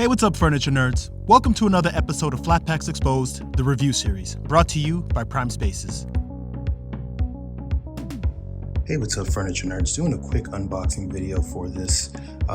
Hey, what's up, furniture nerds? Welcome to another episode of Flat Packs Exposed, the review series, brought to you by Prime Spaces. Hey, what's up, furniture nerds? Doing a quick unboxing video for this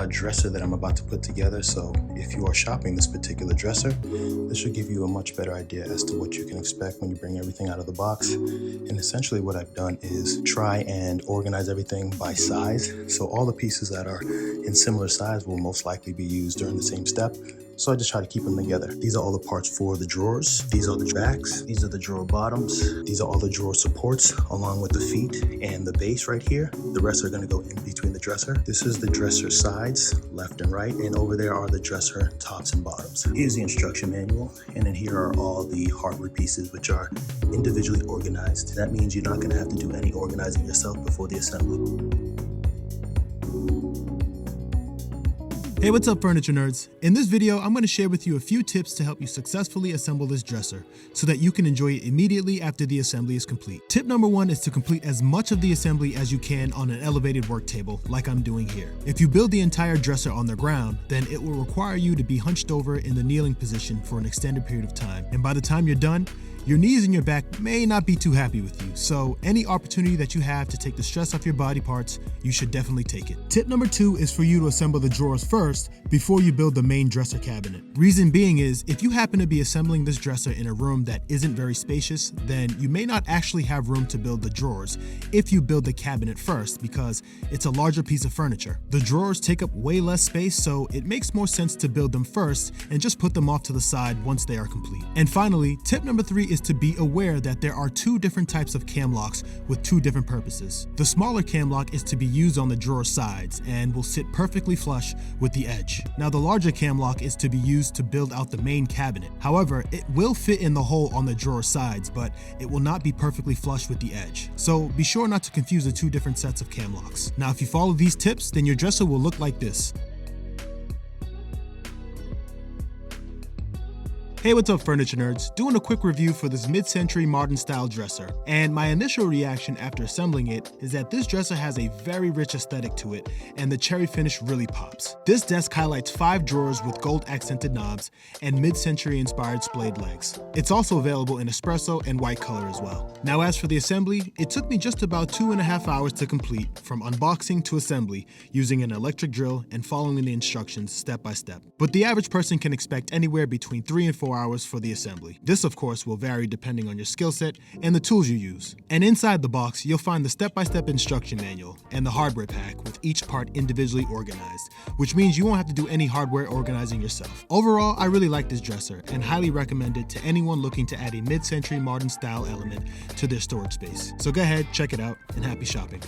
dresser that I'm about to put together. So if you are shopping this particular dresser, this should give you a much better idea as to what you can expect when you bring everything out of the box. And essentially what I've done is try and organize everything by size. So all the pieces that are in similar size will most likely be used during the same step. So I just try to keep them together. These are all the parts for the drawers. These are the backs. These are the drawer bottoms. These are all the drawer supports along with the feet and the base right here. The rest are gonna go in between the dresser. This is the dresser sides, left and right. And over there are the dresser tops and bottoms. Here's the instruction manual. And then here are all the hardware pieces, which are individually organized. That means you're not gonna have to do any organizing yourself before the assembly. Hey, what's up, furniture nerds? In this video, I'm going to share with you a few tips to help you successfully assemble this dresser so that you can enjoy it immediately after the assembly is complete. Tip number one is to complete as much of the assembly as you can on an elevated work table, like I'm doing here. If you build the entire dresser on the ground, then it will require you to be hunched over in the kneeling position for an extended period of time. And by the time you're done, your knees and your back may not be too happy with you, so any opportunity that you have to take the stress off your body parts, you should definitely take it. Tip number two is for you to assemble the drawers first before you build the main dresser cabinet. Reason being is, if you happen to be assembling this dresser in a room that isn't very spacious, then you may not actually have room to build the drawers if you build the cabinet first because it's a larger piece of furniture. The drawers take up way less space, so it makes more sense to build them first and just put them off to the side once they are complete. And finally, tip number three is to be aware that there are two different types of cam locks with two different purposes. The smaller cam lock is to be used on the drawer sides and will sit perfectly flush with the edge. Now the larger cam lock is to be used to build out the main cabinet. However, it will fit in the hole on the drawer sides, but it will not be perfectly flush with the edge. So be sure not to confuse the two different sets of cam locks. Now if you follow these tips, then your dresser will look like this. Hey, what's up, furniture nerds? Doing a quick review for this mid-century modern style dresser. And my initial reaction after assembling it is that this dresser has a very rich aesthetic to it, and the cherry finish really pops. This desk highlights 5 drawers with gold accented knobs and mid-century inspired splayed legs. It's also available in espresso and white color as well. Now as for the assembly, it took me just about 2.5 hours to complete, from unboxing to assembly, using an electric drill and following the instructions step by step. But the average person can expect anywhere between 3 and 4 hours for the assembly. This of course will vary depending on your skill set and the tools you use. And inside the box, you'll find the step-by-step instruction manual and the hardware pack with each part individually organized, which means you won't have to do any hardware organizing yourself. Overall, I really like this dresser and highly recommend it to anyone looking to add a mid-century modern style element to their storage space. So go ahead, check it out, and happy shopping.